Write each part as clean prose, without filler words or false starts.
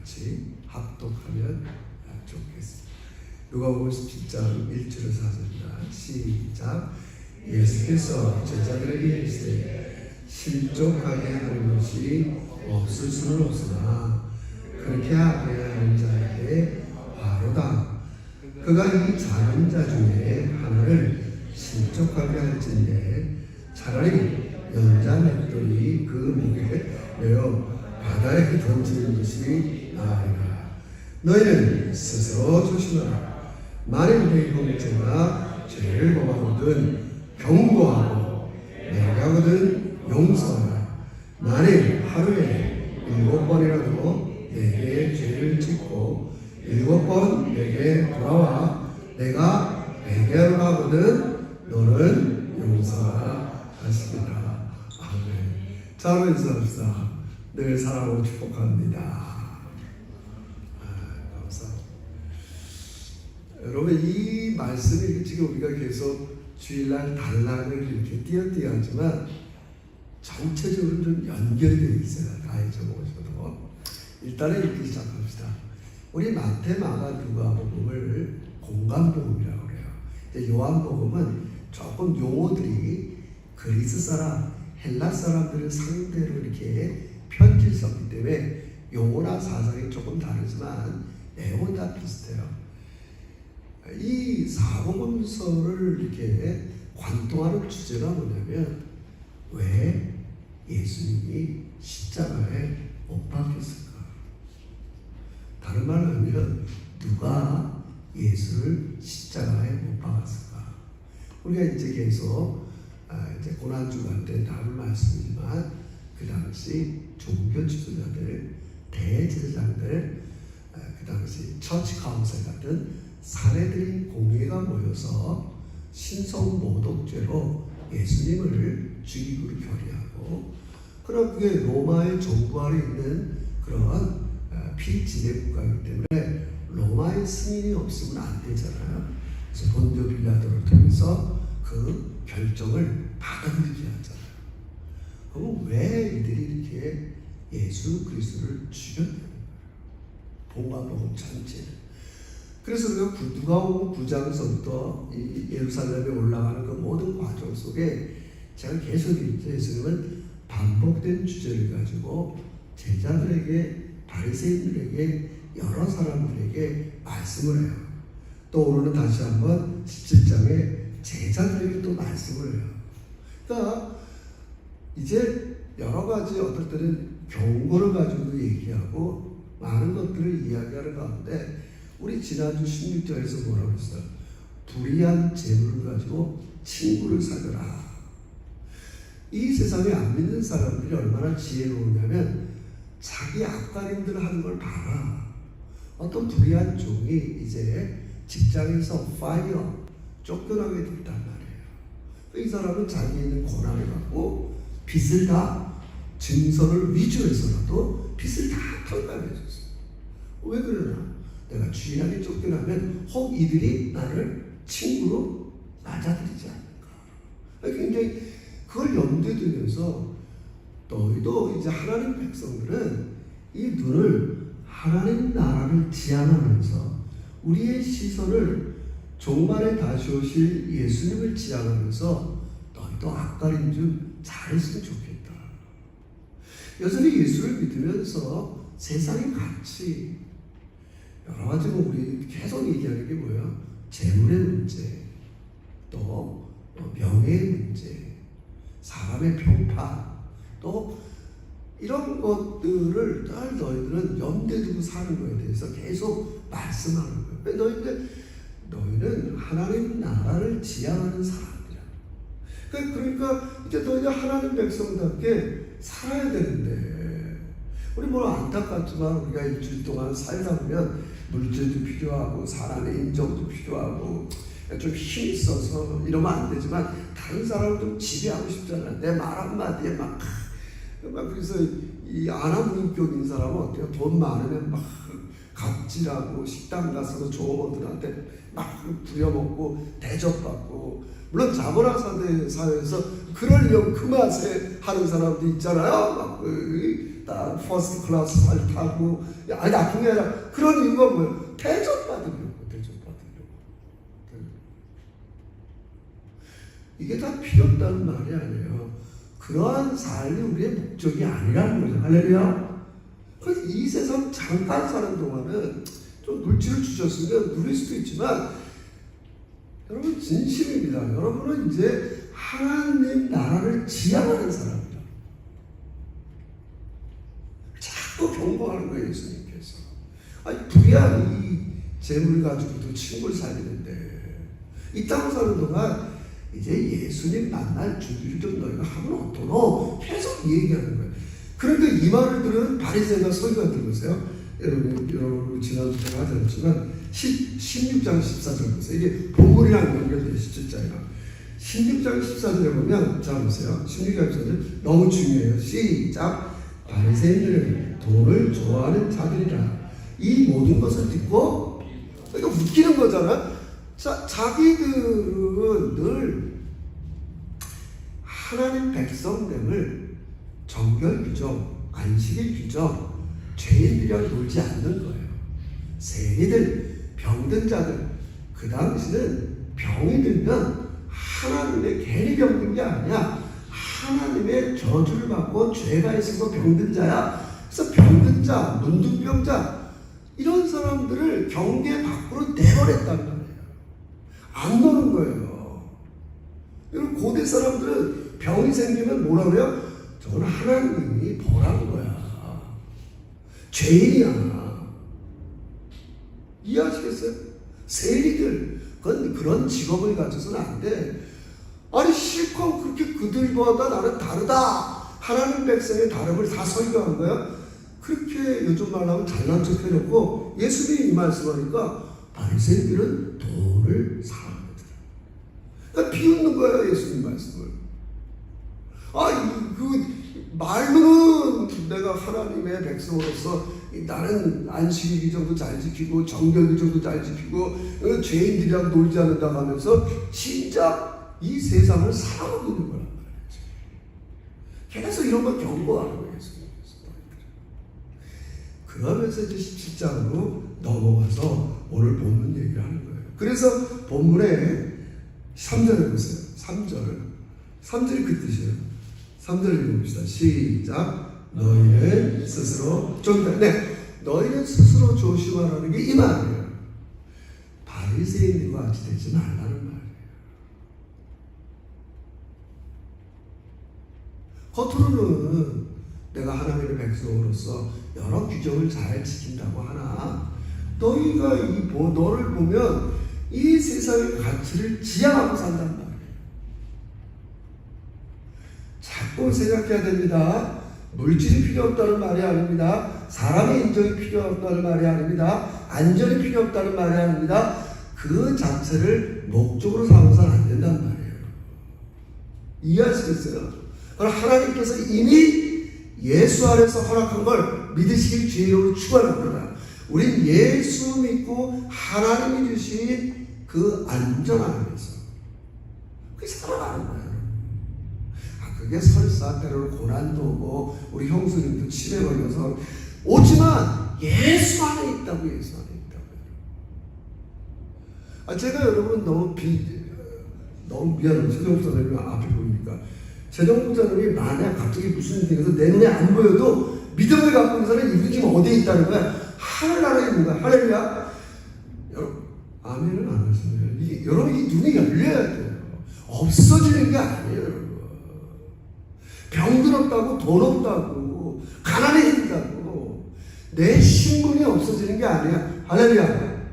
같이 합독하면 좋겠습니다. 누가복음 17장 1절에서 4절입니다. 시작. 예수께서 제자들에게 이르시되 실족하게 하는 것이 없을 수는 없으나 그렇게 하게 하는 자에게 바로다. 그가 이 작은 자 중에 하나를 실족하게 할진대 차라리 연자 맷돌이 그 목에 매어 바다에 던지는 것이 나으리라. 너희는 스스로 조심하라. 만일 네 형제가 죄를 범하거든 경고하고 내가거든 용서하라. 만일 하루에 7번이라도 내게 죄를 짓고 7번 내게 돌아와 내가 회개하러 가거든 너는 용서하라 하시리라. 아멘. 자, 인사합시다. 늘 사랑하고 축복합니다. 감사합니다. 여러분, 이 말씀이 지금 우리가 계속 주일날 단락을 이렇게 띄어띄어 하지만 전체적으로 좀 연결되어 있어요. 다 잊어먹으셔도. 일단은 이렇게 시작합시다. 우리 마태, 마가, 누가복음을 공간복음이라고 그래요. 이제 요한복음은 조금 용어들이 그리스 사람, 헬라 사람들을 상대로 이렇게 편지를 썼기 때문에 용어나 사상이 조금 다르지만 내용은 다 비슷해요. 이 사복음서를 이렇게 관통하는 주제가 뭐냐면 왜 예수님이 십자가에 못 박혔을까? 다른 말로 하면 누가 예수를 십자가에 못 박았을까? 우리가 이제 계속 이제 고난주간 때 다룰 말씀이지만 그 당시 종교 지도자들, 대제사장들, 그 당시 처치 카운슬 같은 사내들인 공회가 모여서 신성 모독죄로 예수님을 죽이기로 결의하고, 그럼 그게 로마의 정부 아래 있는 그런 피지배 국가이기 때문에 로마의 승인이 없으면 안 되잖아요. 그래서 본디오 빌라도를 통해서 그 결정을 받아들이게 하잖아요. 그럼 왜 이들이 이렇게 예수 그리스도를 죽였냐는 거예요. 복음복음 전체를. 그래서 우리가 누가복음 9장서부터 이 예루살렘에 올라가는 그 모든 과정 속에 제가 계속 예수님은 반복된 주제를 가지고 제자들에게, 바리새인들에게, 여러 사람들에게 말씀을 해요. 또 오늘은 다시 한번 17장에 제자들에게 또 말씀을 해요. 그러니까 이제 여러 가지 어떨 때는 경고를 가지고 얘기하고 많은 것들을 이야기하는 가운데 우리 지난주 16절에서 뭐라고 했어요? 불의한 재물을 가지고 친구를 사귀라. 이 세상에 안 믿는 사람들이 얼마나 지혜로우냐면 자기 앞가림들 하는 걸 봐라. 어떤 불의한 종이 이제 직장에서 파이어 쫓겨나게 됐단 말이에요. 이 사람은 자기에 있는 고난을 갖고 빚을 다 증서를 위조해서라도 빚을 다 털어내줬어요. 왜 그러나? 내가 주인에게 쫓겨나면 혹 이들이 나를 친구로 맞아들이지 않을까. 굉장히 그걸 염두에 두면서 너희도 이제 하나님 백성들은 이 눈을 하나님 나라를 지향하면서 우리의 시선을 종말에 다시 오실 예수님을 지향하면서 너희도 앞가림 좀 잘했으면 좋겠다. 여전히 예수를 믿으면서 세상의 가치, 여러 가지 우리 계속 얘기하는 게 뭐예요? 재물의 문제, 또 명예의 문제, 사람의 평판, 또 이런 것들을 늘 너희들은 염두에 두고 사는 거에 대해서 계속 말씀하는 거예요. 너희는 하나님 나라를 지향하는 사람이야. 그러니까 이제 너희가 하나님 백성답게 살아야 되는데, 우리 뭐 안타깝지만 우리가 일주일 동안 살다 보면 물질도 필요하고 사람의 인정도 필요하고 좀 힘이 있어서 이러면 안 되지만 다른 사람을 좀 지배하고 싶잖아요. 내 말 한마디에 막 그래서 이 아나무인격인 사람은 어때요? 돈 많으면 막 갑질하고 식당 가서도 종업원들한테 막 부려먹고 대접받고, 물론 자본화 사회에서 그러려고 그 맛에 하는 사람도 있잖아요. 막 퍼스트 클래스 잘 타고. 아니, 나쁜 게 아니라 그런 이유가 뭐예요? 대접받으려고. 이게 다 필요 없다는 말이 아니에요. 그러한 삶이 우리의 목적이 아니라는 거죠. 할렐루야. 그래서 이 세상 잠깐 사는 동안은 좀 물질을 주셨으면 누릴 수도 있지만, 여러분 진심입니다. 여러분은 이제 하나님 나라를 지향하는 사람이다. 자꾸 경고하는 거예요, 예수님께서. 아니, 부귀한 이 재물 가지고도 친구를 사귀는데, 이 땅 사는 동안 이제 예수님 만날 준비를 좀 너희가 하면 어떠노? 계속 얘기하는 거예요. 그런데 이 말을 들은 바리새인과 서기관 들으세요. 여러분 지난주 제가 하지 않았지만 16장 14절 보세요. 이게 본문이랑 연결되어 17장이랑 16장 14절에 보면, 자 보세요. 16장 14절 너무 중요해요. 시작. 바리새인들은 돈을 좋아하는 자들이라 이 모든 것을 듣고, 그러니까 웃기는 거잖아. 자기들은 늘 하나님 백성됨을 정결 규정, 안식일 규정, 죄인들이랑 놀지 않는 거예요. 세리들, 병든 자들, 그 당시는 병이 들면 하나님의 괜히 병든 게 아니야. 하나님의 저주를 받고 죄가 있어서 병든 자야. 그래서 병든 자, 문둥병자, 이런 사람들을 경계 밖으로 내보냈단 말이에요. 안 노는 거예요. 여러분, 고대 사람들은 병이 생기면 뭐라 그래요? 저건 하나님이 벌한 거야. 죄인이야. 이해하시겠어요? 세리들, 그런 직업을 가져서는 안 돼. 아니, 실컷 그렇게 그들보다 나는 다르다. 하나님 백성의 다름을 다 설교한 거야. 그렇게 요즘 말로 하면 잘난 척 해놓고 예수님이 이 말씀하니까 바리새인들은 돈을 사랑하더라. 그러니까 비웃는 거예요, 예수님 말씀을. 말로는 내가 하나님의 백성으로서 나는 안식일 규정도 잘 지키고 정결 규정도 잘 지키고 죄인들이랑 놀지 않는다고 하면서 진짜 이 세상을 사랑하고 있는 거란 말이죠. 계속 이런 걸 경고하는 거예요, 예수님께서. 그러면서 이제 17장으로 넘어가서 오늘 본문 얘기를 하는 거예요. 그래서 본문에 3절에 보세요. 3절이 그 뜻이에요. 3절을 읽어봅시다. 시작. 너희는 스스로 너희는 스스로 조심하라는 게 이 말이에요. 바리새인들과 같이 되지 말라는 말이에요. 겉으로는 내가 하나님의 백성으로서 여러 규정을 잘 지킨다고 하나, 너희가 너를 보면 이 세상의 가치를 지향하고 산단 말이에요. 자꾸 생각해야 됩니다. 물질이 필요 없다는 말이 아닙니다. 사람의 인정이 필요 없다는 말이 아닙니다. 안전이 필요 없다는 말이 아닙니다. 그 자체를 목적으로 삼아서는 안 된단 말이에요. 이해하시겠어요? 그럼 하나님께서 이미 예수 안에서 허락한 걸 믿으시길 주의로 추구합니다. 우린 예수 믿고 하나님이 주신 그 안전 안에서 그게 살아가는 거예요. 그게 설사 때로는 고난도 오고 우리 형수님도 치매 걸려서 오지만 예수 안에 있다고. 예수 안에 있다고. 제가 여러분 너무 미안해요. 최정국 선생님 앞에 보니까 최정국 선생님이 만약 갑자기 무슨 일이 생겨서 내 눈에 안 보여도 믿음을 갖고 있는 사람이 이분이 지금 어디에 있다는 거야? 하늘나라에 있는 거야. 할렐루야. 여러분 아멘은 안 하시네요. 여러분 이 눈이 열려야 돼요. 없어지는 게 아니에요. 여러분. 병들 없다고, 돈 없다고, 가난해진다고 내 신분이 없어지는 게 아니야. 할렐루야.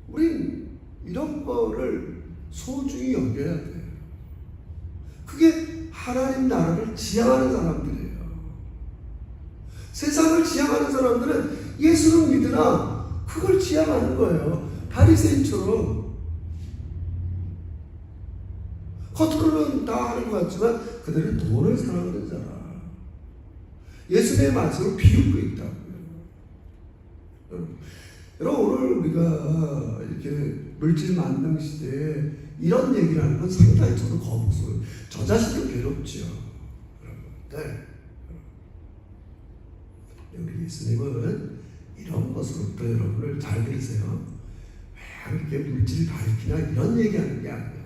우린 이런 거를 소중히 여겨야 돼요. 그게 하나님 나라를 지향하는 사람들이에요. 세상을 지향하는 사람들은 예수를 믿으나 그걸 지향하는 거예요. 바리새인처럼. 겉으로는 다 하는 것 같지만 그들은 돈을 사랑하는 자라. 예수님의 말씀을 비웃고 있다고요. 여러분 오늘 우리가 이렇게 물질 만능 시대에 이런 얘기를 하는 건 상당히 저도 거북스러워요. 저 자신도 괴롭죠. 여러분들, 우리 예수님은 이런 것으로부터 여러분을 잘 들으세요. 왜 이렇게 물질을 가리키나 이런 얘기하는 게 아니에요.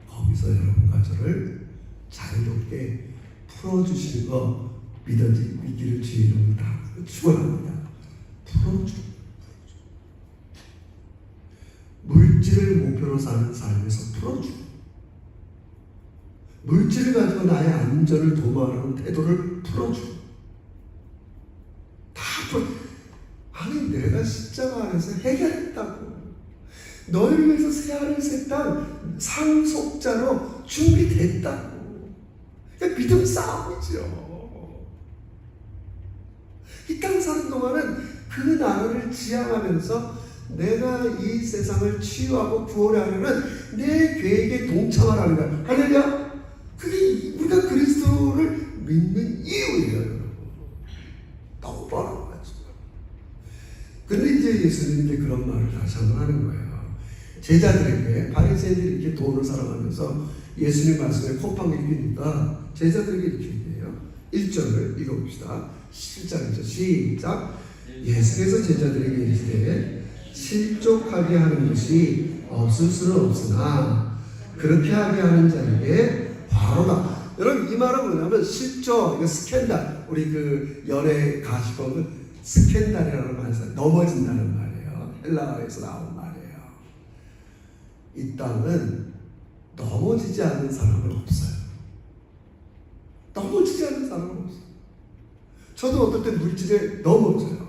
거기서 여러분과 저를 자유롭게 풀어주시는 거 믿기를 주의 이름으로 다 축원합니다. 풀어줘. 물질을 목표로 사는 삶에서 풀어줘. 물질을 가지고 나의 안전을 도모하는 태도를 풀어줘. 다 풀어. 아니 내가 십자가 안에서 해결했다고. 너희를 위해서 새 하늘 새 땅 상속자로 준비됐다고. 그러니까 믿음 싸움이죠. 이 땅 사는 동안은 그 나라를 지향하면서 내가 이 세상을 치유하고 구원하려는 내 계획에 동참하라는 거야. 할렐루야. 그게 우리가 그리스도를 믿는 이유예요, 여러분. 너무 뻔한 거죠. 근데 이제 예수님이 그런 말을 다시 한번 하는 거예요. 제자들에게, 바리새인들이 이렇게 돈을 사랑하면서 예수님 말씀에 콧방귀 뀌니까 제자들에게 이렇게 얘기해요. 1절을 읽어봅시다. 7장이죠. 시작. 예수께서 제자들에게 이르시되 실족하게 하는 것이 없을 수는 없으나 그렇게 하게 하는 자에게 화로다. 여러분 이 말은 뭐냐면 실족, 이거 스캔들, 우리 그 연애 가시법은 스캔들이라는 말에서 넘어진다는 말이에요. 헬라어에서 나온 말이에요. 이 땅은 넘어지지 않는 사람은 없어요. 넘어지지 않는 사람은 없어요. 저도 어떨 때 물질에 넘어져요.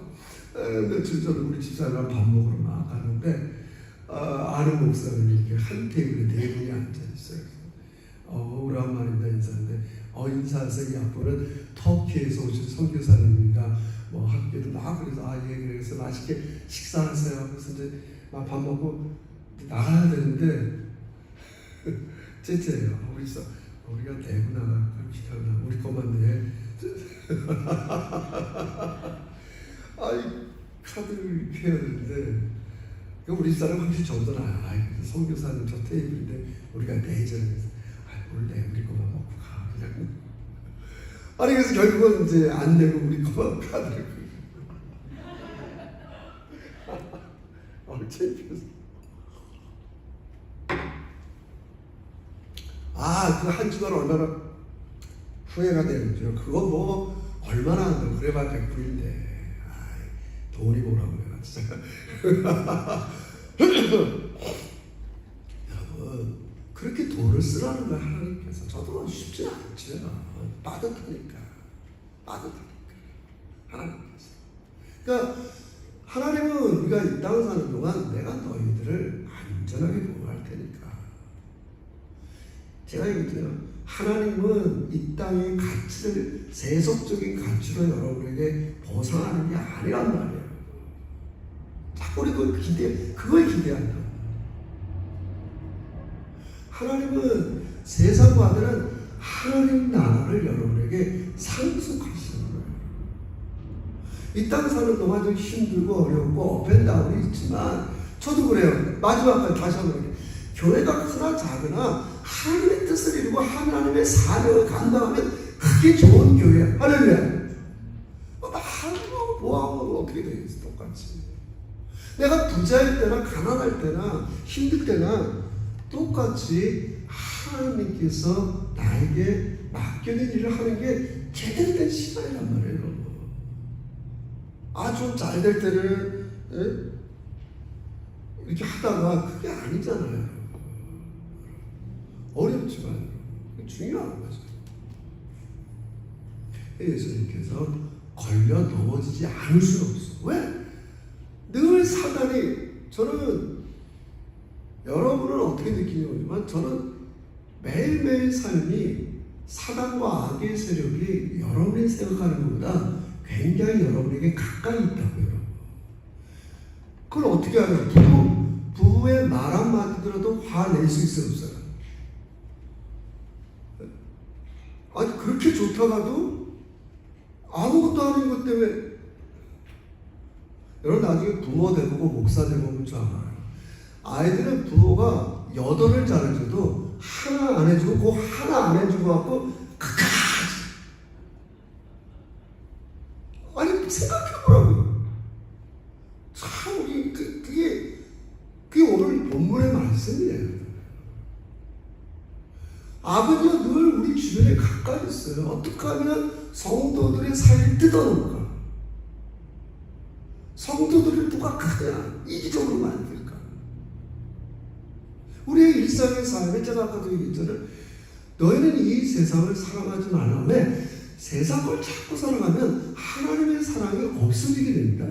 며칠 전에 우리 집사람이랑 밥 먹으러 막 가는데 아는 목사님이 이렇게 한 테이블에 네 분이 앉아 있어요. 오랜만입니다 인사하는데 인사하세요. 이 앞분은 터키에서 오신 선교사님입니다. 뭐 학교도 막 그래서 예 그래서 맛있게 식사하세요. 그래서 이제 막 밥 먹고 나가야 되는데 째째요. 우리가 내구나 그렇게 우리 것만 내. 아이 카드를 이렇게 해야 되는데 우리 사람 확실히 정도나 선교사는 저 테이블인데 우리가 내전에서 원래 우리 것만 먹고 가 그냥. 아니 그래서 결국은 이제 안 내고 우리 것만 카드를 창피해서 그 한 주간 얼마나 후회가 되는지요. 그거 뭐 얼마나 한다 그래봐 100불인데 돈이 뭐라고 내가 진짜. 여러분 그렇게 돈을 쓰라는 거야 하나님께서. 저도 쉽지 않죠. 빠듯하니까 하나님께서. 그러니까 하나님은 우리가 이 땅을 사는 동안 내가 너희들을 안전하게 보호할 테니까. 제가 얘기했잖아요. 하나님은 이 땅의 가치를 세속적인 가치로 여러분에게 보상하는 게 아니란 말이에요. 자꾸 우리 그걸 기대한다. 하나님은 세상과들은 하나님 나라를 여러분에게 상속하시는 거예요. 이 땅 사는 동안 좀 힘들고 어렵고 업앤다운이 있지만 저도 그래요. 마지막까지 다시 한번 교회가 크나 작으나 하나님의 뜻을 이루고 하나님의 사명을 감당하면 그게 좋은 교회야. 할렐루야. 하나님하고 뭐하고 어떻게 되겠어? 똑같이. 내가 부자일 때나 가난할 때나 힘들 때나 똑같이 하나님께서 나에게 맡겨진 일을 하는 게 제대로 된 시간이란 말이에요. 좀 잘 될 때는 이렇게 하다가 그게 아니잖아요. 어렵지만 중요한 거죠. 예수님께서 걸려 넘어지지 않을 수는 없어. 왜? 늘 사단이, 저는 여러분은 어떻게 느끼냐지만 저는 매일매일 삶이 사단과 악의 세력이 여러분이 생각하는 것보다 굉장히 여러분에게 가까이 있다고요. 그걸 어떻게 하냐? 부부의 말 한마디 들어도 화낼 수 있어요, 없어요? 아니 그렇게 좋다가도 아무것도 아닌 것 때문에 여러분 나중에 부모 되고 목사 되고 보면 줄 알아요. 아이들은 부모가 8을 잘해줘도 하나 안 해주고 그 하나 안 해주고 갖고 끝까지. 아니 생각해보라고요. 참 그게 오늘 본문의 말씀이에요. 아버지가 늘 우리 주변에 가까이 있어요. 어떻게 하면 성도들의 삶을 뜯어놓을까? 성도들을 누가 그냥 이기적으로 만들까? 우리의 일상의 삶에 제가 아까도 얘기했잖아요. 너희는 이 세상을 사랑하지 말라. 왜? 세상을 자꾸 사랑하면 하나님의 사랑이 없어지게 됩니다.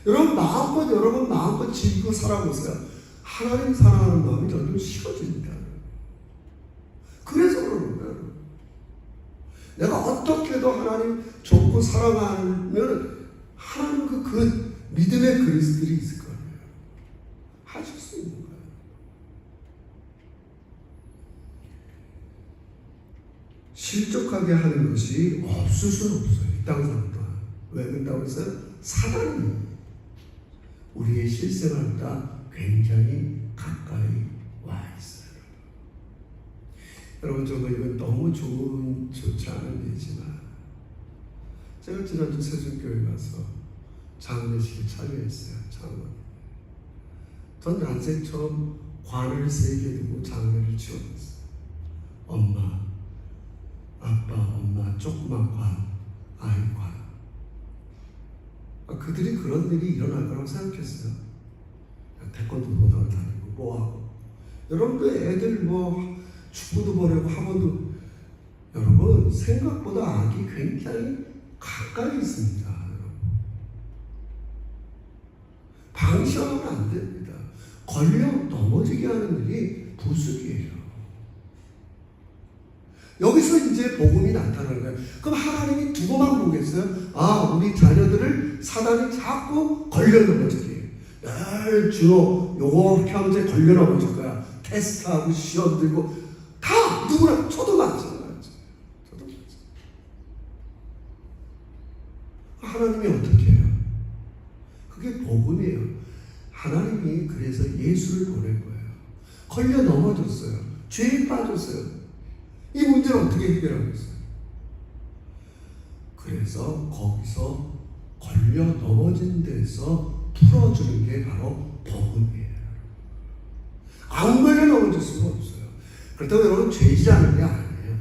여러분 마음껏 즐기고 살아보세요. 하나님 사랑하는 마음이 점점 식어집니다. 그래서 그러는 거예요. 내가 어떻게도 하나님 좋고 사랑하면 하나님 그 믿음의 그리스들이 있을 거예요. 하실 수 있는 거예요. 실족하게 하는 것이 없을 수는 없어요. 이 땅 사람 동안. 왜 그런다고 했어요? 사단이 우리의 실생활보다 굉장히 가까이 와 있어요. 여러분, 이건 너무 좋지 않은 예지만, 제가 지난주 세준교회 가서 장례식에 참여했어요. 전 난생 처음 관을 3개 두고 장례를 치렀어요. 엄마, 아빠, 엄마, 조그만 관, 아이 관. 그들이 그런 일이 일어날 거라고 생각했어요. 태권도 보다가 다니고 뭐하고. 여러분도 애들 축구도 보내고 학원도. 여러분 생각보다 악이 굉장히 가까이 있습니다. 여러분. 방치하면 안 됩니다. 걸려 넘어지게 하는 일이 부수기예요. 여기서 이제 복음이 나타나는 거예요. 그럼 하나님이 두고만 보겠어요? 우리 자녀들을 사단이 자꾸 걸려 넘어지게. 주로 요거 이렇게 하면 이제 걸려 넘어질 거야. 테스트하고 시험 들고 다 누구나 저도 마찬가지. 하나님이 어떻게 해요? 그게 복음이에요. 하나님이 그래서 예수를 보낸 거예요. 걸려 넘어졌어요. 죄에 빠졌어요. 이 문제를 어떻게 해결하겠어요? 그래서 거기서 걸려 넘어진 데서 풀어주는 게 바로 복음이에요. 아무 말에 넘어질 수가 없어요. 그렇다고 여러분 죄지라는 게 아니에요.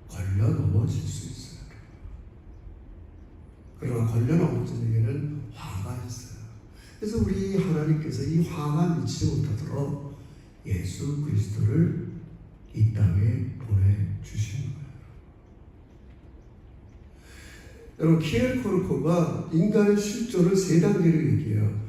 걸려 넘어질 수 있어요. 그러나 걸려 넘어지는 화가 있어요. 그래서 우리 하나님께서 이 화가 미치지 못하도록 예수 그리스도를 이 땅에 보내주신 거예요. 여러분, 키엘코르코가 인간의 실존을 3단계로 얘기해요.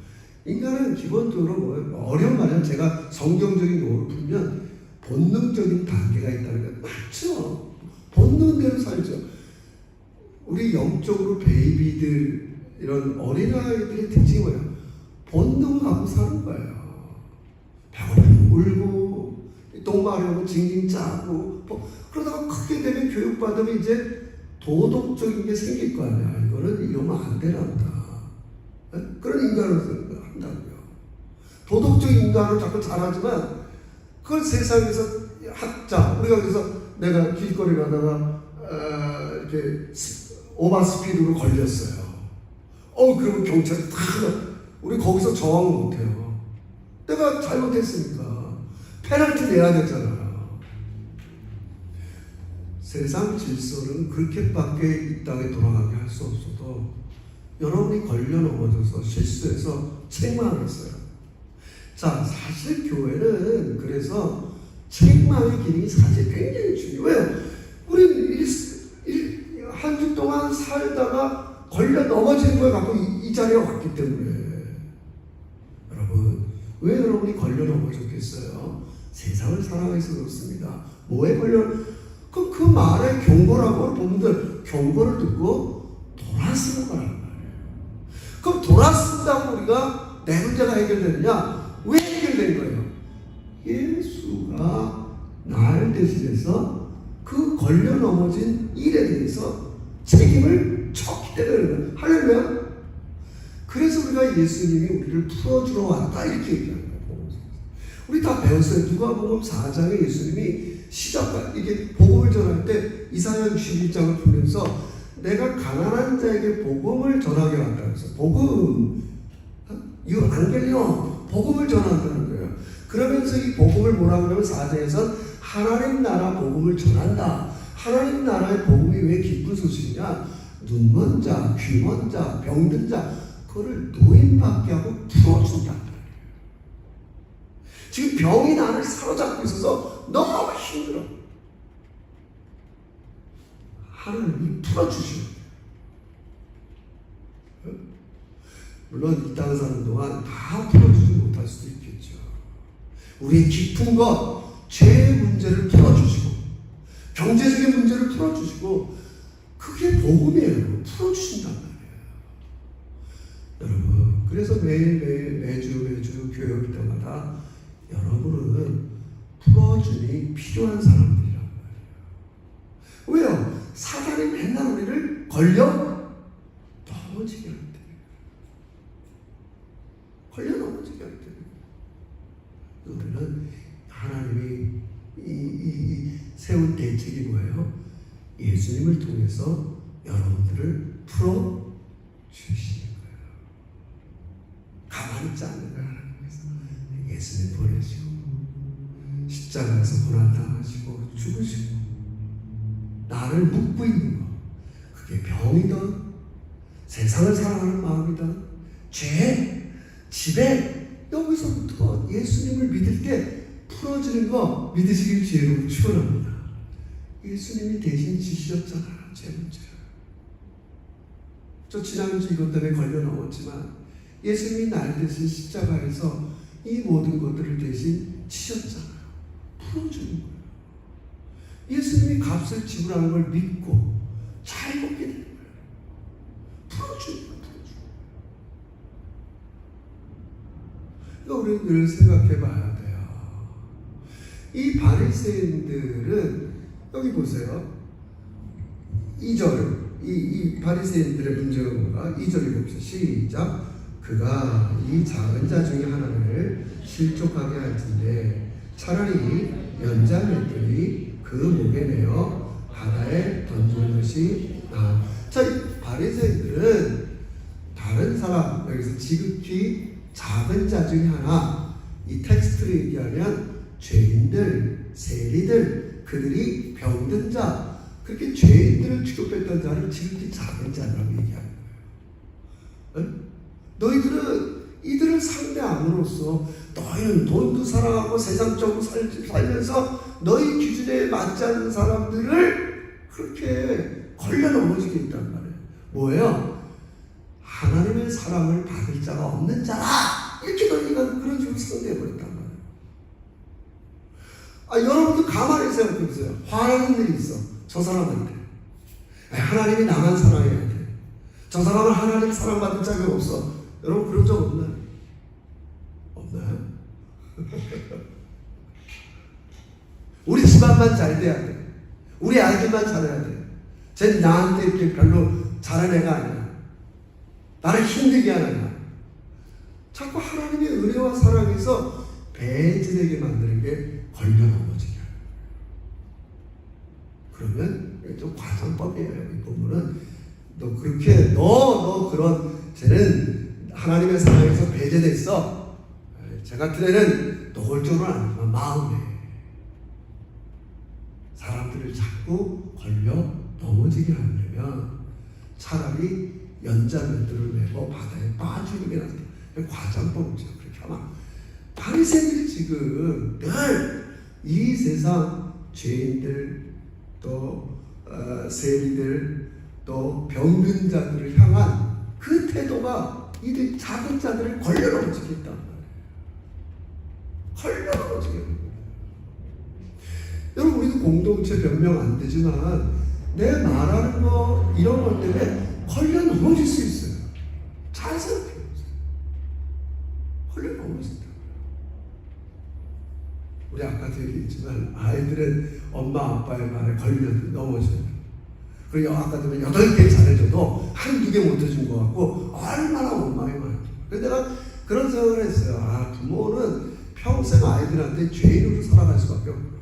인간은 기본적으로 어려운 말이야. 제가 성경적인 용어를 풀면 본능적인 단계가 있다는 거 맞죠? 본능대로 살죠. 우리 영적으로 베이비들, 이런 어린아이들의 특징이 뭐예요? 본능을 갖고 사는 거예요. 배고프면 울고, 똥 마려우면 징징 짜고, 그러다가 크게 되면 교육받으면 이제 도덕적인 게 생길 거 아니야. 이거는 이러면 안 되란다. 그런 인간을 한다고요. 도덕적인 인간을 자꾸 잘하지만 그걸 세상에서 학자, 우리가 그래서 내가 길거리 가다가 이렇게 오버스피드로 걸렸어요. 그러면 경찰이 다 우리 거기서 저항을 못해요. 내가 잘못했으니까 페널티 내야 되잖아요. 세상 질서는 그렇게밖에 이 땅에 돌아가게 할 수 없어도 여러분이 걸려 넘어져서 실수해서 책망했어요. 자, 사실 교회는 그래서 책망의 기능이 사실 굉장히 중요해요. 우리 한 주 동안 살다가 걸려 넘어지는 걸 갖고 이 자리에 왔기 때문에. 여러분, 왜 여러분이 걸려 넘어졌겠어요? 세상을 사랑해서 그렇습니다. 뭐에 걸려? 그 말에 경고라고 본분들 경고를 듣고 돌아서는 거란 말이에요. 그럼 돌아선다고 우리가 내 문제가 해결되느냐? 왜 해결된 거예요? 예수가 나를 대신해서 그 걸려 넘어진 일에 대해서 책임을 졌기 기대되는 거예요. 할렐루야. 그래서 우리가 예수님이 우리를 풀어주러 왔다 이렇게 얘기하는 거예요. 우리 다 배웠어요. 누가복음 4장에 예수님이 시작과 이게 복음을 전할 때 이사야 61장을 풀면서 내가 가난한 자에게 복음을 전하게 왔다 그래서 복음 이거 안겔리온 복음을 전한다는 거예요. 그러면서 이 복음을 뭐라고 하냐면 4장에서 하나님 나라 복음을 전한다. 하나님 나라의 복음이 왜 기쁜 소식이냐? 눈먼 자, 귀먼 자, 병든 자 그거를 노인받게 하고 풀어준다. 지금 병이 나를 사로잡고 있어서 너무 힘들어. 하나님이 풀어주시는 거예요. 물론 이 땅에 사는 동안 다 풀어주지 못할 수도 있겠죠. 우리의 깊은 것, 죄의 문제를 풀어주시고 경제적인 문제를 풀어주시고 그게 복음이에요. 풀어주신단 말이에요. 여러분 그래서 매주 교회 올 때마다 여러분은 풀어줌이 필요한 사람들이란 말이에요. 왜요? 사단이 맨날 우리를 걸려 넘어지게 할 때. 걸려 넘어지게 할 때. 우리는 하나님이 세운 대책이 뭐예요? 예수님을 통해서 여러분들을 풀어 주시는 거예요. 가만히 있지 않는 거예요. 하나님께서 예수님 보내시고 십자가에서 고난당하시고 죽으시고 나를 묻고 있는 거 그게 병이든 세상을 사랑하는 마음이든 죄, 지배 여기서부터 예수님을 믿을 때 풀어지는 거 믿으시길 주의로 축원합니다. 예수님이 대신 지셨잖아요. 제 문제를. 저 지난주 이것 때문에 걸려 넘었지만 예수님이 날 대신 십자가에서 이 모든 것들을 대신 치셨잖아요. 풀어주는 거예요. 예수님이 값을 지불하는 걸 믿고 잘 먹게 되는 거예요. 풀어주는 거예요. 우리는 늘 생각해 봐야 돼요. 이 바리새인들은 여기 보세요. 2절 이 바리새인들의 문제가 뭔가 2절 봅시다. 시작. 그가 이 작은 자 중에 하나를 실족하게 할 텐데 차라리 연자맷돌이 그 목에 매어 바다에 던지는 것이 나아. 자, 이 바리새인들은 다른 사람 여기서 지극히 작은 자 중에 하나 이 텍스트를 얘기하면 죄인들, 세리들, 그들이 병든 자 그렇게 죄인들을 취급했던 자를 지극히 작은 자라고 얘기하는 거예요. 너희들은 이들을 상대함으로써 너희는 돈도 사랑하고 세상적으로 살면서 너희 기준에 맞지 않는 사람들을 그렇게 걸려 넘어지게 있단 말이에요. 뭐예요? 하나님의 사랑을 받을 자가 없는 자라 이렇게 너희가 그런 식으로 상대해버렸단 말이에요. 여러분도 가만히 생각해보세요. 화나는 일이 있어. 저 사람한테 하나님이 나만 사랑해야 돼. 저 사람은 하나님 사랑받을 자가 없어. 여러분 그런 적 없나요? 없나요? 우리 집안만 잘 돼야 돼. 우리 아이들만 잘해야 돼. 쟤 나한테 이렇게 별로 잘한 애가 아니야. 나를 힘들게 하는 애야. 자꾸 하나님의 은혜와 사랑에서 배제되게 만드는 게 걸려 넘어지게 하는 거예요. 그러면 좀 과장법이에요. 이 부분은 너 그렇게 너 그런 쟤는 하나님의 사랑에서 배제됐어. 쟤 같은 애는 노골적으로는 아니지만 마음에 사람들을 자꾸 걸려 넘어지게 하려면 차라리 연자맷돌을 메고 바다에 빠지는 게 낫다. 과장법이죠. 그렇게 하면 바리새인들이 지금 늘 이 세상 죄인들 또 세리들 또 병든 자들을 향한 그 태도가 이들 작은 자들을 걸려 넘어지게 했단 말이에요. 걸려 넘어지게 했단 말이에요. 여러분 우리도 공동체 변명 안 되지만 내 말하는 거 이런 것 때문에 걸려 넘어질 수 있어요. 잘 생각해보세요. 걸려 넘어진다. 우리 아까도 얘기했지만 아이들은 엄마 아빠의 말에 걸려 넘어져요. 그리고 아까 전에 8개 잘해줘도 한두 개 못해준 것 같고 얼마나 원망이 많아요. 그래서 내가 그런 생각을 했어요. 아, 부모는 평생 아이들한테 죄인으로 살아갈 수밖에 없구나.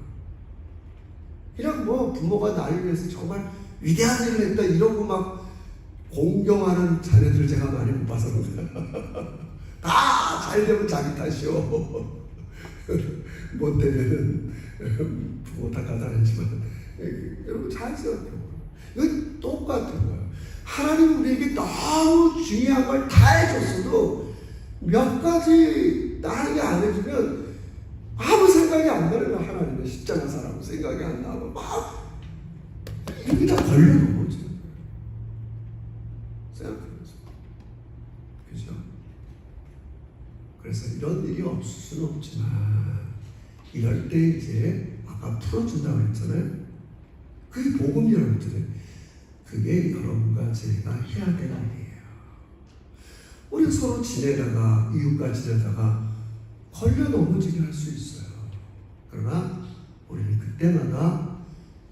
그냥 뭐 부모가 나를 위해서 정말 위대한 일을 했다 이러고 막 공경하는 자녀들 제가 많이 못 봐서 그런가. 다 잘 되면 자기 탓이요. 못 되면은 부모 탓하다니지만 여러분 잘 생각해요. 이건 똑같은 거예요. 하나님 우리에게 너무 중요한 걸 다 해줬어도 몇 가지 나에게 안 해주면 아무 생각이 안 나요. 하나님은 십자가 사람 생각이 안 나고 막 이렇게 다 걸려놓은 거죠. 생각해보세요. 그죠? 그래서 이런 일이 없을 수는 없지만 이럴 때 이제 아까 풀어준다고 했잖아요. 그게 복음이라고 했잖아요. 그게 여러분과 제가 해야 될 일이에요. 우리 서로 지내다가 이웃과 지내다가 걸려 넘어지게 할 수 있어요. 그러나 우리는 그때마다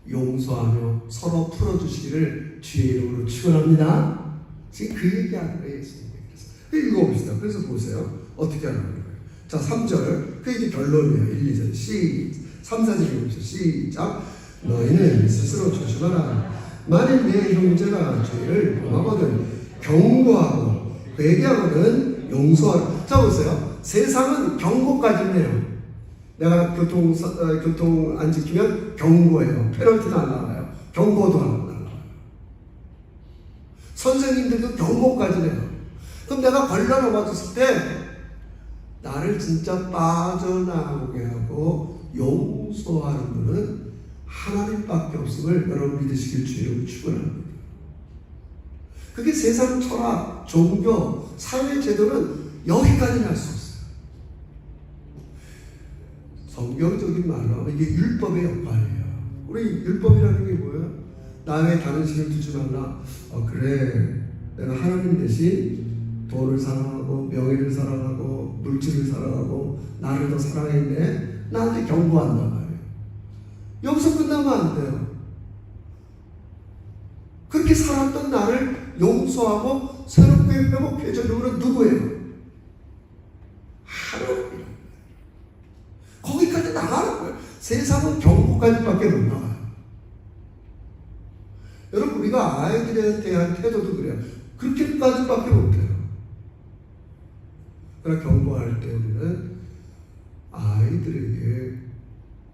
용서하며 서로 풀어주시기를 주의 이름으로 축원합니다. 지금 그 얘기하는 거예요. 그래서 읽어봅시다. 그래서 보세요. 어떻게 하는 거예요? 자, 3절. 그 이제 결론이에요. 1, 2절. 3, 4절 읽어봅시다. 시작. 너희는 스스로 조심하라. 만일 내 형제가 죄를 범하거든 경고하고 회개하거든 용서하라. 자, 보세요. 세상은 경고까지네요. 내가 교통 안 지키면 경고해요. 페널티도 안 나와요. 경고도 안 나와요. 선생님들도 경고까지네요. 그럼 내가 걸려 넘어졌을 때 나를 진짜 빠져나오게 하고 용서하는 분은 하나님밖에 없음을 여러분 믿으시길 주의로 축원합니다. 그게 세상 철학, 종교, 사회 제도는 여기까지는 할 수 없어요. 성경적인 말로 하면 이게 율법의 역할이에요. 우리 율법이라는 게 뭐예요? 남의 다른 신을 두지 말라. 그래, 내가 하나님 대신 돈을 사랑하고 명예를 사랑하고 물질을 사랑하고 나를 더 사랑했네. 나한테 경고한단 말이에요. 여기서 끝나면 안 돼요. 그렇게 살았던 나를 용서하고 새롭게 회복해주는 분은 누구예요? 하나님이에요. 거기까지 나가는 거예요. 세상은 경고까지밖에 못 나가요. 여러분, 우리가 아이들에 대한 태도도 그래요. 그렇게까지밖에 못해요. 그러나 경고할 때 우리는 아이들에게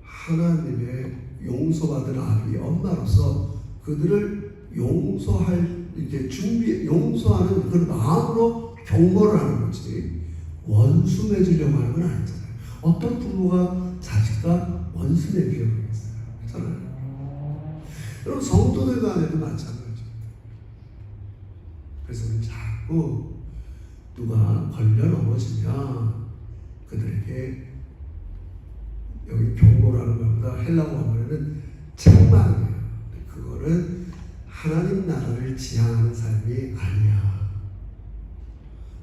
하나님의 용서받은 아비, 엄마로서 그들을 용서할, 용서하는 그 마음으로 경고를 하는 거지, 원수 맺으려고 하는 건 아니잖아요. 어떤 부모가 자식과 원수 맺으려고 하겠어요? 그렇잖아요. 여러분, 성도들 간에도 마찬가지입니다. 그래서 우리는 자꾸 누가 걸려 넘어지면 그들에게, 여기 경고라는 것보다 헬라어 하면은 책망이에요. 그거는 하나님 나라를 지향하는 삶이 아니야.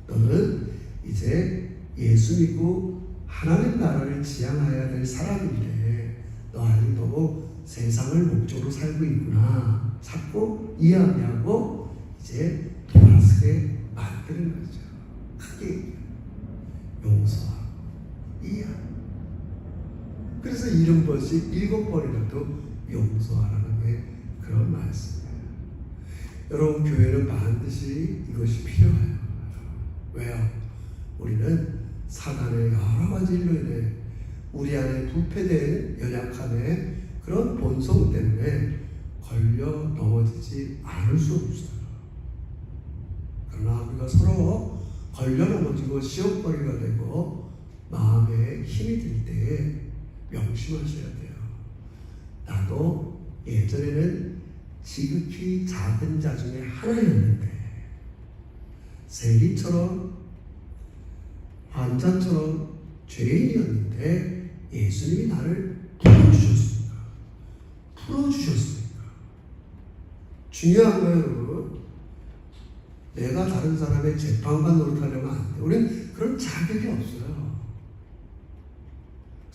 너는 이제 예수 믿고 하나님 나라를 지향해야 될 사람인데 너 아직 너무 세상을 목적으로 살고 있구나. 자꾸 이야기하고 이제 돌아서게 만드는 거죠. 크게 용서하고 이해하고. 그래서 70번씩 7번이라도 용서하라는 게 그런 말씀이에요. 여러분, 교회는 반드시 이것이 필요해요. 왜요? 우리는 사단의 여러 가지 일로 인해 우리 안에 부패된 연약함의 그런 본성 때문에 걸려 넘어지지 않을 수 없어요. 그러나 우리가 서로 걸려 넘어지고 시험거리가 되고 마음에 힘이 들 때에 명심하셔야 돼요. 나도 예전에는 지극히 작은 자 중에 하나였는데, 세리처럼 환자처럼 죄인이었는데 예수님이 나를 풀어주셨습니까? 중요한 거예요, 여러분. 내가 다른 사람의 재판관 노릇하려면 안 돼. 우리는 그런 자격이 없어요.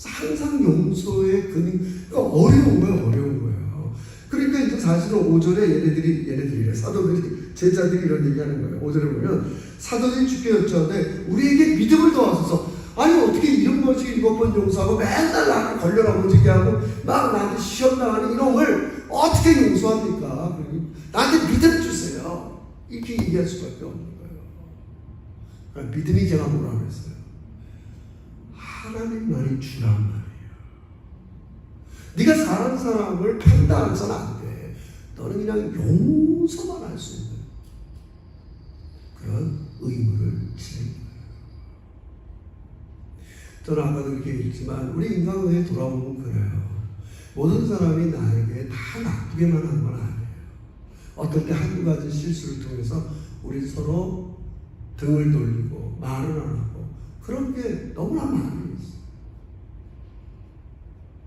항상 용서의 그러니까 어려운 거예요. 그러니까 이제 사실은 5절에 얘네들이 사도들이 제자들이 이런 얘기하는 거예요. 5절에 보면 사도들이 주께 여쭈었는데 우리에게 믿음을 더하소서. 아니 어떻게 이런 번씩 7번 용서하고 맨날 나를 걸려 넘어지게 하고 막 나한테 시험 당하는 이놈을 어떻게 용서합니까? 나한테 믿음 주세요. 이렇게 얘기할 수밖에 없는 거예요. 그러니까 믿음이 제가 뭐라고 했어요? 하나님만이 주란 말이에요. 네가 사는 사람을 판단해서는 안 돼. 너는 그냥 용서만 할 수 있는 그런 의무를 지는 거예요. 저는 아까도 이렇게 얘기했지만 우리 인간관계에 돌아보면 그래요. 모든 사람이 나에게 다 나쁘게만 한 건 아니에요. 어떨 때 한두 가지 실수를 통해서 우리 서로 등을 돌리고 말을 안 하고 그런 게 너무나 많이 있어요.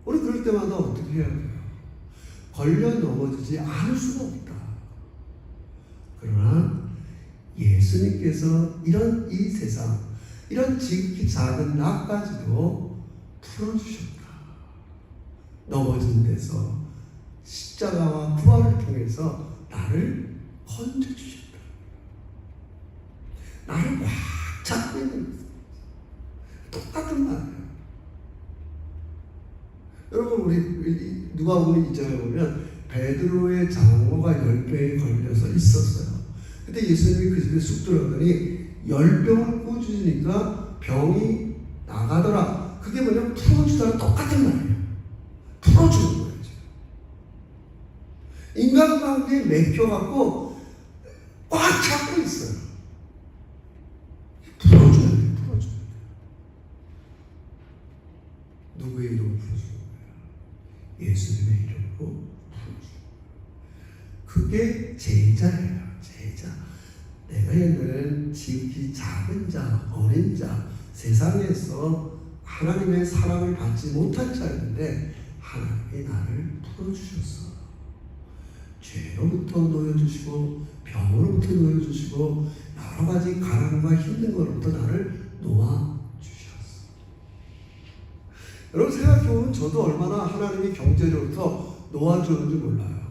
우리 그럴 때마다 어떻게 해야 돼요? 걸려 넘어지지 않을 수가 없다. 그러나 예수님께서 이런 이 세상, 이런 지극히 작은 나까지도 풀어주셨다. 넘어진 데서 십자가와 부활을 통해서 나를 건져주셨다. 나를 꽉 잡고 있는 거예요. 똑같은 말이에요. 여러분 우리 누가복음 2장에 보면 베드로의 장모가 10병에 걸려서 있었어요. 근데 예수님이 그 집에 쑥 들어가더니 10병을 꽂으니까 병이 나가더라. 그게 뭐냐면 풀어주다랑 똑같은 말이에요. 풀어주는 거예요. 인간관계에 맥혀갖고 꽉 잡고 있어요. 풀어줘야 돼요. 풀어줘야 돼요. 누구의 이름을 풀어주는 거예요? 예수님의 이름으로 풀어주는 거예요. 그게 제자예요. 제자. 내가 옛날에는 지극히 작은 자, 어린 자, 세상에서 하나님의 사랑을 받지 못한 자였는데 하나님이 나를 풀어주셨어. 죄로부터 놓여주시고 병으로부터 놓여주시고 여러 가지 가난과 힘든 것로부터 나를 놓아주셨어. 여러분 생각해보면 저도 얼마나 하나님이 경제로부터 놓아주는지 몰라요.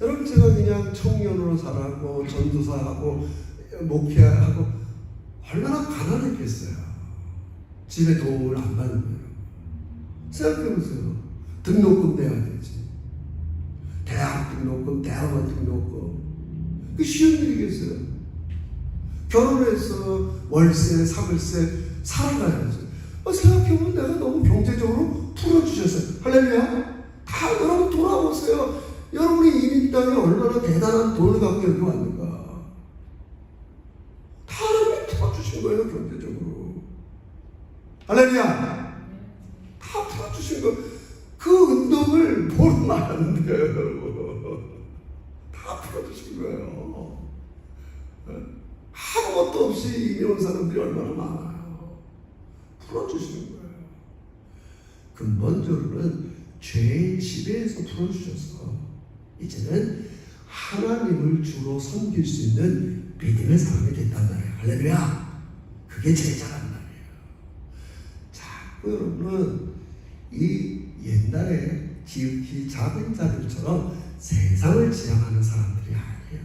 여러분 제가 그냥 청년으로 살았고 전도사하고 목회하고 얼마나 가난했겠어요. 집에 도움을 안 받는 거예요. 생각해보세요. 등록금 내야 되지. 대학 등록금, 대학원 등록금. 그게 쉬운 일이겠어요. 결혼해서 월세, 사글세 살아가야죠. 생각해보면 내가 너무 경제적으로 풀어주셨어요. 할렐루야. 다 여러분 돌아보세요. 여러분이 이민 땅에 얼마나 대단한 돈을 갖고 여기 왔는가. 다 하나님이 풀어주신 거예요. 경제적으로. 할렐루야. 다 풀어주신 거예요. 그 운동을 모르면 안 돼요. 다 풀어주신 거예요. 아무것도 없이 이민 온 사람들이 얼마나 많아요. 풀어주시는 거예요. 근본적으로는 죄의 지배에서 풀어주셔서 이제는 하나님을 주로 섬길 수 있는 믿음의 사람이 됐단 말이에요. 할렐루야. 그게 제자란 말이에요. 자꾸 여러분은 이 옛날에 지극히 작은 자들처럼 세상을 지향하는 사람들이 아니에요.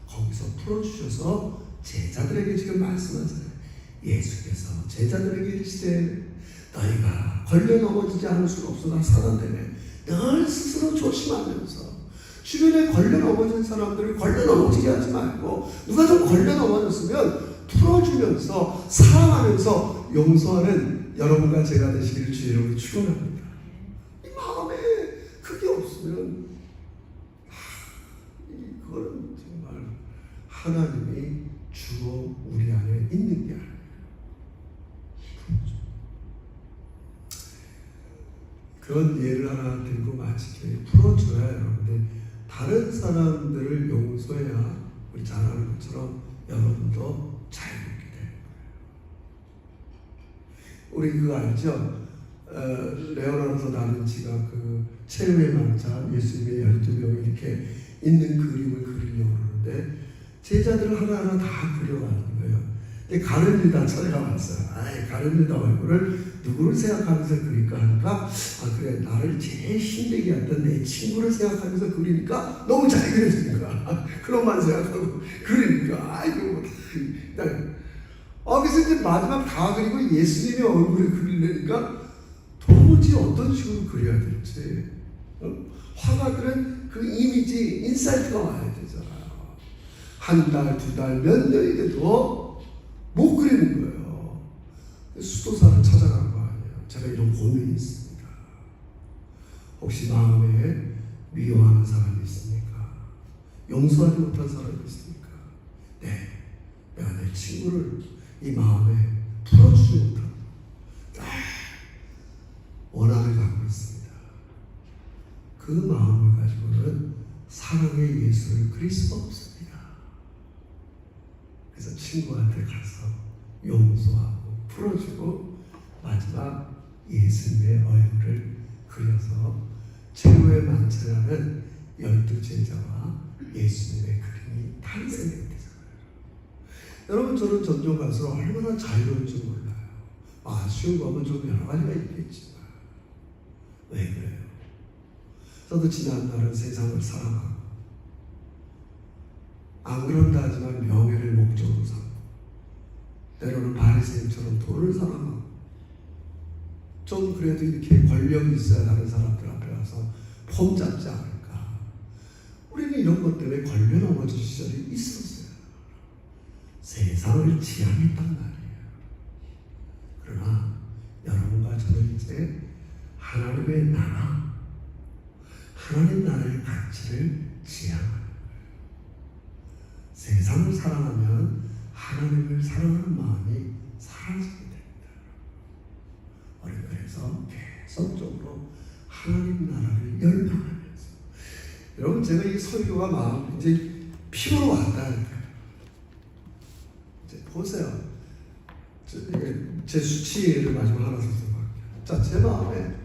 거기서 풀어주셔서 제자들에게 지금 말씀하세요. 예수께서 제자들에게 이르시되 너희가 걸려 넘어지지 않을 수가 없어. 사단 때문에 늘 스스로 조심하면서 주변에 걸려 넘어진 사람들을 걸려 넘어지게 하지 말고 누가 좀 걸려 넘어졌으면 풀어주면서 사랑하면서 용서하는 여러분과 제가 되시기를 주의 이름으로 축원합니다. 이 마음에 그게 없으면 그거는 정말 하나님이 주로 우리 안에 있는 게 아니에요. 그런 예를 하나 들고 마치게 풀어줘야 여러분들 다른 사람들을 용서해야 우리 잘 아는 것처럼 여러분도 잘 먹게 돼요. 우리 그거 알죠? 레오나르도 다빈치가 그 최후의 망자 예수님의 12명이 이렇게 있는 그림을 그리려고 하는데 제자들을 하나하나 다 그려가는 거예요. 가룟 유다 찾아가봤어요. 가룟 유다 얼굴을 누구를 생각하면서 그릴까 하니까 그래, 나를 제일 힘들게 했던 내 친구를 생각하면서 그리니까 너무 잘 그려지는 거야. 그런만 생각하고 그리니까 아이고 그래서 이제 마지막 다 그리고 예수님의 얼굴을 그리려니까 도무지 어떤 식으로 그려야 될지 화가들은 그 이미지 인사이트가 와야 되잖아요. 한 달, 두 달, 몇 년이 돼도 못 그리는 거예요. 수도사를 찾아간 거 아니에요. 제가 이런 고민이 있습니다. 혹시 마음에 미워하는 사람이 있습니까? 용서하지 못한 사람이 있습니까? 네, 내가 내 친구를 이 마음에 풀어주지 못하고 원한을 갖고 있습니다. 그 마음을 가지고는 사랑의 예수를 그릴 수가 없습니다. 그래서 친구한테 가서 용서하고 풀어주고 마지막 예수님의 얼굴을 그려서 최후의 만찬하는 12제자와 예수님의 그림이 탄생되잖아요. 여러분, 저는 전종 갈수록 얼마나 자유로운지 몰라요. 아쉬운 점은 좀 여러 가지가 있겠지만 왜 그래요? 저도 지난날은 세상을 사랑하고 안 그런다 하지만 명예를 목적으로 삼고 때로는 바리새인처럼 돈을 사랑하고 좀 그래도 이렇게 권력이 있어야 다른 사람들 앞에 가서 폼 잡지 않을까. 우리는 이런 것 때문에 걸려 넘어진 시절이 있었어요. 세상을 지향했단 말이에요. 그러나 여러분과 저는 이제 하나님의 나라, 하나님 나라의 가치를 지향하는 거예요. 세상을 사랑하면 하나님을 사랑하는 마음이 사라지게 됩니다. 우리는 그래서 계속적으로 하나님 나라를 열망하면서 여러분, 제가 이 설교가 마음 이제 피부로 왔다니까요. 이제 보세요. 제 수치를 마지막 하나 설명할게요. 자, 제 마음에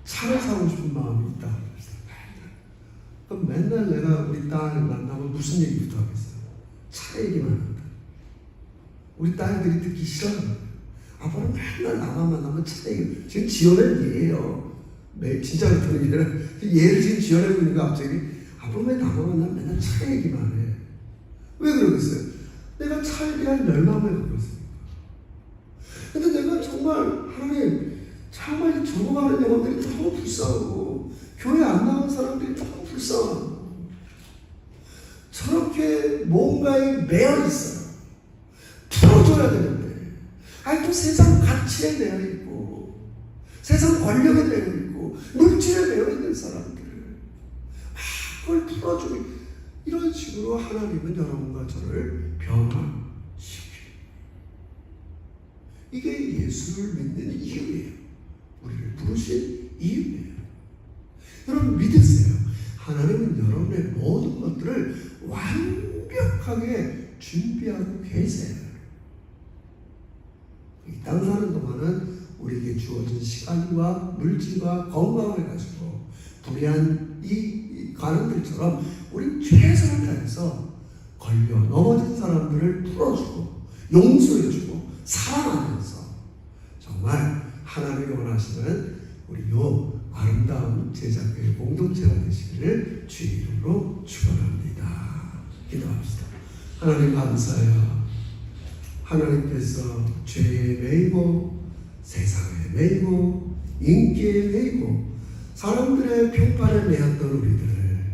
차를 사고 싶은 마음이 있다. 그럼 맨날 내가 우리 딸 만나면 무슨 얘기부터 하겠어요? 차 얘기만 한다. 우리 딸들이 듣기 싫어요. 아빠는 맨날 나만 만나면 차 얘기. 지금 지어낸 예예요. 진짜 그렇다는 예를 지금 지어내보니까 갑자기 아빠는 왜 나만 만나면 맨날 차 얘기만 해. 왜 그러겠어요? 내가 차에 대한 열망을 그렇습니까? 근데 내가 정말 하나님 정말 적어가는 영혼들이 너무 불쌍하고 교회 안 나온 사람들이 너무 불쌍하고 저렇게 뭔가에 매여 있어요. 풀어줘야 되는데 또 세상 가치에 매여 있고 세상 권력에 매여 있고 물질에 매여 있는 사람들을 그걸 풀어주고 이런 식으로 하나님은 여러분과 저를 변화시켜요. 이게 예수를 믿는 이유예요. 우리를 부르신 이유예요. 여러분 믿으세요. 하나님은 여러분의 모든 것들을 완벽하게 준비하고 계세요. 이 땅 사는 동안은 우리에게 주어진 시간과 물질과 건강을 가지고 불의한 이 가는들처럼 우리 최선을 다해서 걸려 넘어진 사람들을 풀어주고 용서해주고 사랑하면서 정말 하나님이 원하시는 우리 요 아름다운 제자교회 공동체가 되시기를 주의 이름으로 축원합니다. 기도합시다. 하나님 감사해요. 하나님께서 죄에 매이고 세상에 매이고 인기에 매이고 사람들의 평판에 매였던 우리들을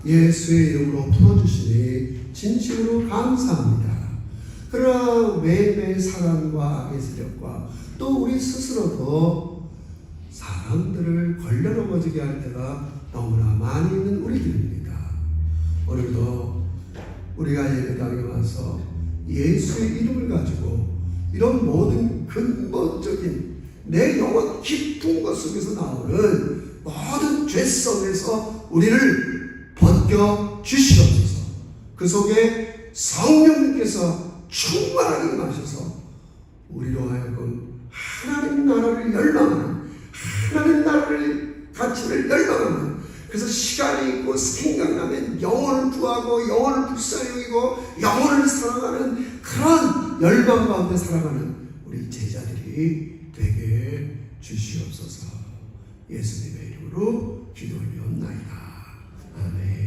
예수의 이름으로 풀어주시니 진심으로 감사합니다. 그러나 매일매일 사랑과 악의 세력과 또 우리 스스로도 사람들을 걸려 넘어지게 할 때가 너무나 많이 있는 우리들입니다. 오늘도 우리가 예배당에 와서 예수의 이름을 가지고 이런 모든 근본적인 내 영혼 깊은 것 속에서 나오는 모든 죄성에서 우리를 벗겨 주시옵소서. 그 속에 성령님께서 충만하게 임하셔서 우리로 하여금 하나님 나라를 열망하는 하나님 나라를 가치를 열망하는 그래서 시간이 있고 생각나면 영혼을 구하고 영혼을 불쌍히 여기고 영혼을 사랑하는 그런 열방 가운데 살아가는 우리 제자들이 되게 주시옵소서. 예수님의 이름으로 기도하옵나이다. 아멘.